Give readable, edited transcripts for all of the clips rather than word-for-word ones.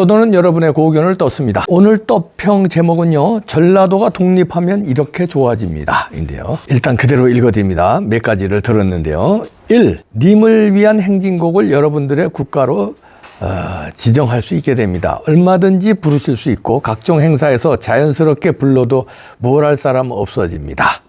떠도는 여러분의 고견을 떴습니다. 오늘 떠평 제목은요, 전라도가 독립하면 이렇게 좋아집니다 인데요, 일단 그대로 읽어드립니다. 몇 가지를 들었는데요. 1. 님을 위한 행진곡을 여러분들의 국가로 지정할 수 있게 됩니다. 얼마든지 부르실 수 있고 각종 행사에서 자연스럽게 불러도 뭘 할 사람 없어집니다.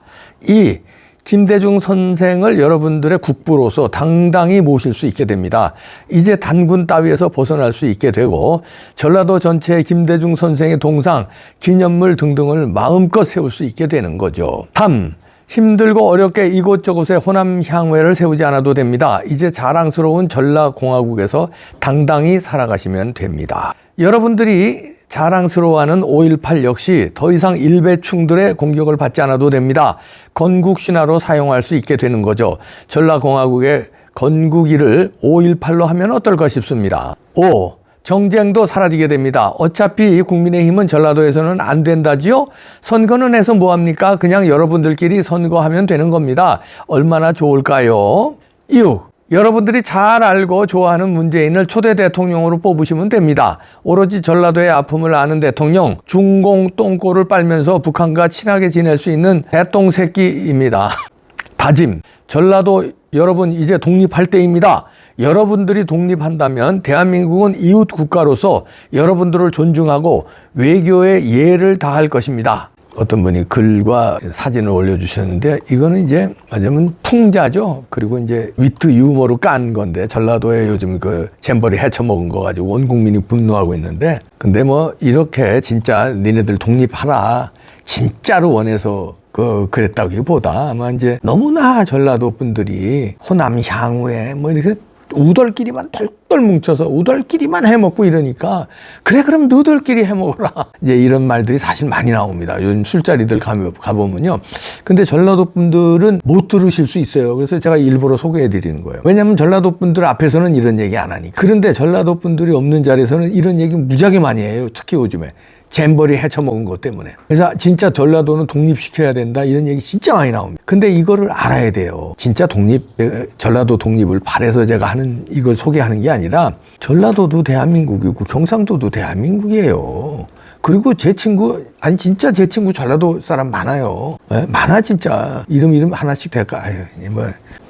2. 김대중 선생을 여러분들의 국부로서 당당히 모실 수 있게 됩니다. 이제 단군 따위에서 벗어날 수 있게 되고 전라도 전체에 김대중 선생의 동상, 기념물 등등을 마음껏 세울 수 있게 되는 거죠. 3. 힘들고 어렵게 이곳저곳에 호남 향회를 세우지 않아도 됩니다. 이제 자랑스러운 전라공화국에서 당당히 살아가시면 됩니다. 여러분들이 자랑스러워하는 5.18 역시 더 이상 일배충들의 공격을 받지 않아도 됩니다. 건국신화로 사용할 수 있게 되는 거죠. 전라공화국의 건국일을 5.18로 하면 어떨까 싶습니다. 5. 정쟁도 사라지게 됩니다. 어차피 국민의힘은 전라도에서는 안 된다지요? 선거는 해서 뭐합니까? 그냥 여러분들끼리 선거하면 되는 겁니다. 얼마나 좋을까요? 6. 여러분들이 잘 알고 좋아하는 문재인을 초대 대통령으로 뽑으시면 됩니다. 오로지 전라도의 아픔을 아는 대통령, 중공 똥꼬를 빨면서 북한과 친하게 지낼 수 있는 대똥새끼입니다. 다짐, 전라도 여러분 이제 독립할 때입니다. 여러분들이 독립한다면 대한민국은 이웃 국가로서 여러분들을 존중하고 외교의 예를 다할 것입니다. 어떤 분이 글과 사진을 올려주셨는데, 이거는 이제 말하자면 풍자죠. 그리고 이제 위트 유머로 깐 건데, 전라도에 요즘 그 잼버리 헤쳐먹은 거 가지고 온 국민이 분노하고 있는데, 근데 뭐 이렇게 진짜 니네들 독립하라 진짜로 원해서 그랬다기보다 아마 이제 너무나 전라도 분들이 호남 향후에 뭐 이렇게 우덜끼리만 덜덜 뭉쳐서 우덜끼리만 해먹고 이러니까, 그래 그럼 너들끼리 해먹어라, 이제 이런 말들이 사실 많이 나옵니다. 요즘 술자리들 가보면요. 근데 전라도 분들은 못 들으실 수 있어요. 그래서 제가 일부러 소개해 드리는 거예요. 왜냐면 전라도 분들 앞에서는 이런 얘기 안 하니까. 그런데 전라도 분들이 없는 자리에서는 이런 얘기 무지하게 많이 해요. 특히 요즘에 잼버리 헤쳐먹은 것 때문에. 그래서 진짜 전라도는 독립시켜야 된다, 이런 얘기 진짜 많이 나옵니다. 근데 이거를 알아야 돼요. 진짜 전라도 독립을 바래서 제가 이걸 소개하는 게 아니라, 전라도도 대한민국이고 경상도도 대한민국이에요. 그리고 진짜 제 친구 전라도 사람 많아요. 네? 많아 진짜. 이름 하나씩 될까?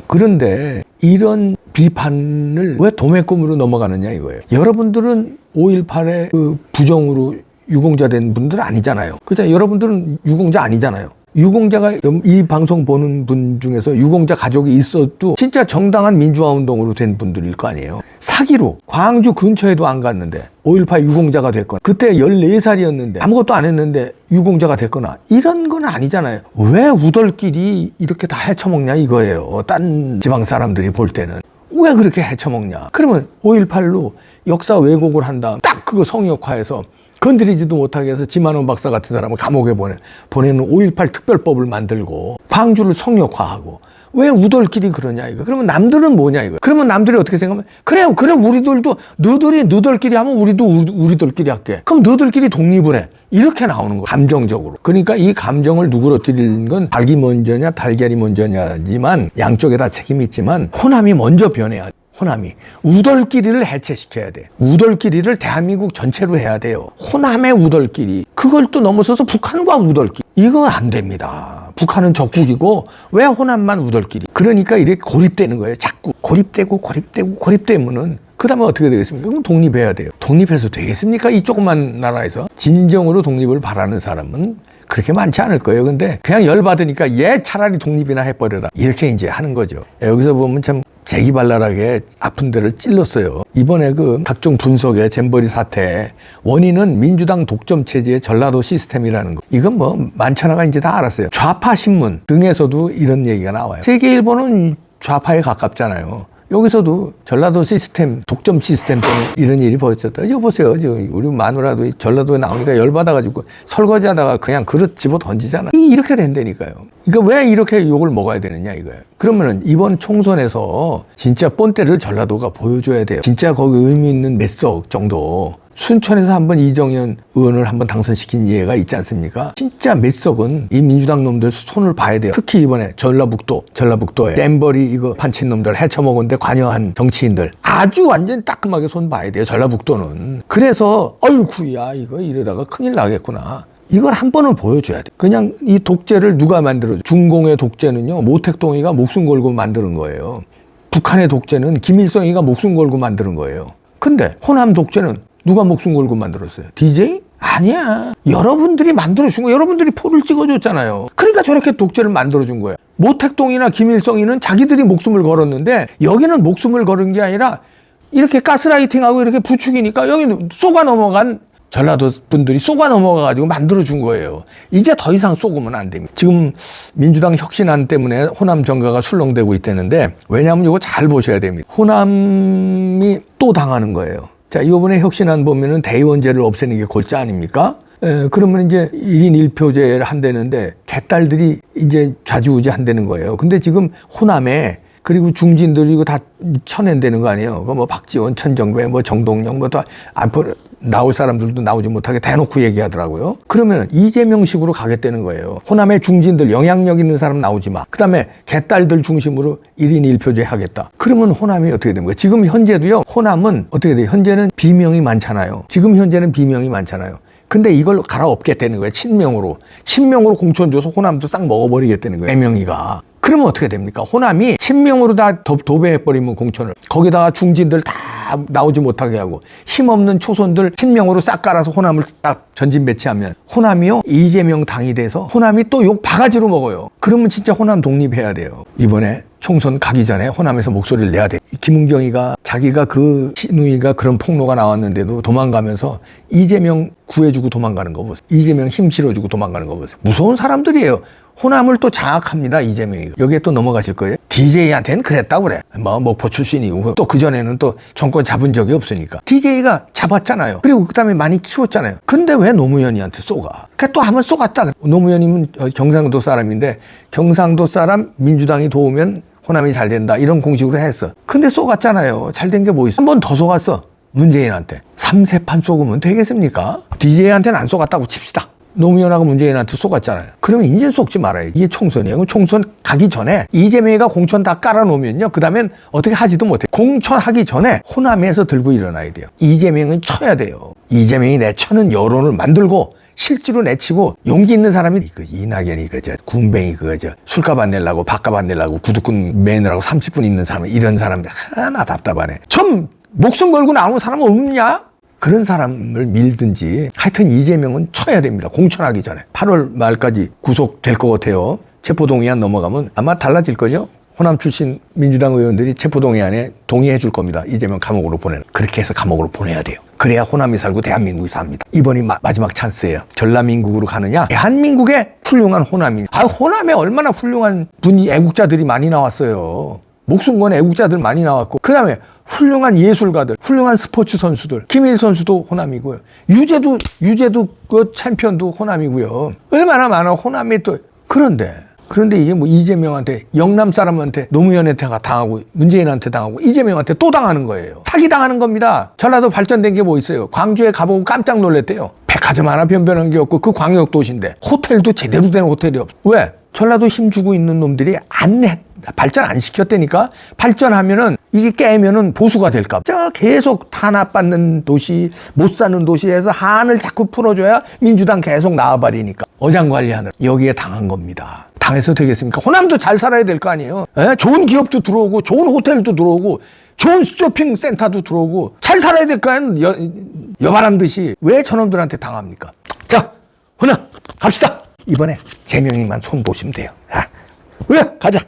그런데 이런 비판을 왜 도매금으로 넘어가느냐 이거예요. 여러분들은 5.18의 그 부정으로 유공자 된 분들 아니잖아요. 그죠? 여러분들은 유공자 아니잖아요. 유공자가, 이 방송 보는 분 중에서 유공자 가족이 있어도 진짜 정당한 민주화 운동으로 된 분들일 거 아니에요. 사기로 광주 근처에도 안 갔는데 5.18 유공자가 됐거나, 그때 14살이었는데 아무것도 안 했는데 유공자가 됐거나, 이런 건 아니잖아요. 왜 우덜끼리 이렇게 다 헤쳐먹냐 이거예요. 딴 지방 사람들이 볼 때는 왜 그렇게 헤쳐먹냐. 그러면 5.18로 역사 왜곡을 한 다음 딱 그거 성역화해서 건드리지도 못하게 해서 지만원 박사 같은 사람을 감옥에 보내는 5.18 특별법을 만들고 광주를 성역화하고, 왜 우덜끼리 그러냐 이거. 그러면 남들은 뭐냐 이거. 그러면 남들이 어떻게 생각하면, 그래요, 그럼 우리들도 너들끼리 하면 우리도 우리들끼리 할게. 그럼 너들끼리 독립을 해. 이렇게 나오는 거예요, 감정적으로. 그러니까 이 감정을 누그러뜨리는 건 닭이 먼저냐 달걀이 먼저냐지만, 양쪽에 다 책임이 있지만 호남이 먼저 변해야 돼. 호남이 우덜끼리를 해체시켜야 돼. 우덜끼리를 대한민국 전체로 해야 돼요. 호남의 우덜끼리, 그걸 또 넘어서서 북한과 우덜끼리, 이거 안 됩니다. 북한은 적국이고 왜 호남만 우덜끼리. 그러니까 이렇게 고립되는 거예요. 자꾸 고립되면은 그 다음에 어떻게 되겠습니까? 그럼 독립해야 돼요. 독립해서 되겠습니까? 이 조그만 나라에서. 진정으로 독립을 바라는 사람은 그렇게 많지 않을 거예요. 근데 그냥 열받으니까 차라리 독립이나 해버려라, 이렇게 이제 하는 거죠. 여기서 보면 참 재기발랄하게 아픈 데를 찔렀어요. 이번에 그 각종 분석의 잼버리 사태 원인은 민주당 독점 체제의 전라도 시스템이라는 거. 이건 뭐 만천하가 이제 다 알았어요. 좌파 신문 등에서도 이런 얘기가 나와요. 세계일보는 좌파에 가깝잖아요. 여기서도 전라도 시스템, 독점 시스템 때문에 이런 일이 벌어졌다. 이거 보세요. 우리 마누라도 전라도에 나오니까 열받아가지고 설거지하다가 그냥 그릇 집어 던지잖아. 이렇게 된다니까요. 그러니까 왜 이렇게 욕을 먹어야 되느냐 이거예요. 그러면은 이번 총선에서 진짜 본때를 전라도가 보여줘야 돼요. 진짜 거기 의미 있는 몇 석 정도 순천에서 한번 이정현 의원을 한번 당선시킨 예가 있지 않습니까? 진짜 몇 석은 이 민주당 놈들 손을 봐야 돼요. 특히 이번에 전라북도에 잼버리 이거 판친 놈들 헤쳐먹은데 관여한 정치인들 아주 완전 따끔하게 손 봐야 돼요. 전라북도는. 그래서 어이구야 이거 이러다가 큰일 나겠구나. 이걸 한 번은 보여줘야 돼. 그냥 이 독재를 누가 만들어줘? 중공의 독재는요, 모택동이가 목숨 걸고 만드는 거예요. 북한의 독재는 김일성이가 목숨 걸고 만드는 거예요. 근데 호남 독재는 누가 목숨 걸고 만들었어요? DJ? 아니야. 여러분들이 만들어준 거예요. 여러분들이 포를 찍어줬잖아요. 그러니까 저렇게 독재를 만들어준 거예요. 모택동이나 김일성이는 자기들이 목숨을 걸었는데 여기는 목숨을 걸은 게 아니라 이렇게 가스라이팅하고 이렇게 부추기니까 여기는 쏘가 넘어간 전라도 분들이 쏘가 넘어가가지고 만들어준 거예요. 이제 더 이상 쏘으면 안 됩니다. 지금 민주당 혁신안 때문에 호남 정가가 술렁대고 있다는데 왜냐하면 이거 잘 보셔야 됩니다. 호남이 또 당하는 거예요. 자, 이번에 혁신안 보면은 대의원제를 없애는 게 골자 아닙니까? 그러면 이제 1인 1표제를 한다는데 개딸들이 이제 좌지우지 한다는 거예요. 근데 지금 호남에 그리고 중진들이 이거 다 쳐낸다는 거 아니에요. 뭐 박지원, 천정배, 뭐 정동영, 뭐 또 안포 나올 사람들도 나오지 못하게 대놓고 얘기하더라고요. 그러면 이재명식으로 가겠다는 거예요. 호남의 중진들, 영향력 있는 사람 나오지 마. 그 다음에 개딸들 중심으로 1인 1표제 하겠다. 그러면 호남이 어떻게 되는 거예요? 지금 현재도요, 호남은 어떻게 돼요? 현재는 비명이 많잖아요. 지금 현재는 비명이 많잖아요. 근데 이걸 갈아엎겠다는 거예요. 친명으로 공천 줘서 호남도 싹 먹어버리겠다는 거예요. 애명이가. 그러면 어떻게 됩니까? 호남이 친명으로 다 도배해버리면 공천을. 거기다가 중진들 다 나오지 못하게 하고 힘없는 초선들 친명으로 싹 깔아서 호남을 딱 전진 배치하면 호남이요? 이재명 당이 돼서 호남이 또 욕 바가지로 먹어요. 그러면 진짜 호남 독립해야 돼요. 이번에 총선 가기 전에 호남에서 목소리를 내야 돼. 김은경이가 자기가 그 시누이가 그런 폭로가 나왔는데도 도망가면서 이재명 구해주고 도망가는 거 보세요. 이재명 힘 실어주고 도망가는 거 보세요. 무서운 사람들이에요. 호남을 또 장악합니다, 이재명이. 여기에 또 넘어가실 거예요. DJ한테는 그랬다고 그래. 뭐 목포 출신이고 또 그전에는 또 정권 잡은 적이 없으니까. DJ가 잡았잖아요. 그리고 그다음에 많이 키웠잖아요. 근데 왜 노무현이한테 쏘가? 그러니까 또 한번 쏘갔다. 노무현이면 경상도 사람인데 경상도 사람 민주당이 도우면 호남이 잘 된다. 이런 공식으로 했어. 근데 쏘갔잖아요. 잘 된 게 뭐 있어? 한 번 더 쏘갔어. 문재인한테. 3세판 쏘으면 되겠습니까? DJ한테는 안 쏘갔다고 칩시다. 노무현하고 문재인한테 쏘갔잖아요. 그러면 이제 쏘지 말아요. 이게 총선이에요. 그럼 총선 가기 전에 이재명이가 공천 다 깔아놓으면요. 그 다음엔 어떻게 하지도 못해. 공천하기 전에 호남에서 들고 일어나야 돼요. 이재명은 쳐야 돼요. 이재명이 내쳐는 여론을 만들고 실제로 내치고 용기 있는 사람이 이낙연이 군뱅이 술값 안 내려고 밥값 안 내려고 구두꾼 매느라고 30분 있는 사람 이런 사람들 하나 답답하네. 좀 목숨 걸고 나오는 사람은 없냐? 그런 사람을 밀든지 하여튼 이재명은 쳐야 됩니다. 공천하기 전에. 8월 말까지 구속될 것 같아요. 체포동의안 넘어가면 아마 달라질 거죠. 호남 출신 민주당 의원들이 체포동의안에 동의해 줄 겁니다. 이재명 감옥으로 보내는. 그렇게 해서 감옥으로 보내야 돼요. 그래야 호남이 살고 대한민국이 삽니다. 이번이 마지막 찬스예요. 전라민국으로 가느냐? 대한민국의 훌륭한 호남이. 호남에 얼마나 훌륭한 분이 애국자들이 많이 나왔어요. 목숨 건 애국자들 많이 나왔고 그 다음에 훌륭한 예술가들, 훌륭한 스포츠 선수들, 김일 선수도 호남이고요. 유재도 그 챔피언도 호남이고요. 얼마나 많아 호남이 또. 그런데 이게 뭐 이재명한테 영남 사람한테 노무현한테 당하고 문재인한테 당하고 이재명한테 또 당하는 거예요. 사기 당하는 겁니다. 전라도 발전된 게 뭐 있어요? 광주에 가보고 깜짝 놀랐대요. 백화점 하나 변변한 게 없고 그 광역도시인데 호텔도 제대로 된 호텔이 없어. 왜? 전라도 힘주고 있는 놈들이 발전 안 시켰다니까. 발전하면은 이게 깨면은 보수가 될까 봐. 저 계속 탄압받는 도시, 못 사는 도시에서 한을 자꾸 풀어줘야 민주당 계속 나와버리니까. 어장관리하느라 여기에 당한 겁니다. 당해서 되겠습니까? 호남도 잘 살아야 될 거 아니에요. 좋은 기업도 들어오고 좋은 호텔도 들어오고 좋은 쇼핑센터도 들어오고 잘 살아야 될 거 아니에요. 여바람 듯이. 왜 저놈들한테 당합니까? 자, 호남 갑시다. 이번에 재명이만 손 보시면 돼요. 가자.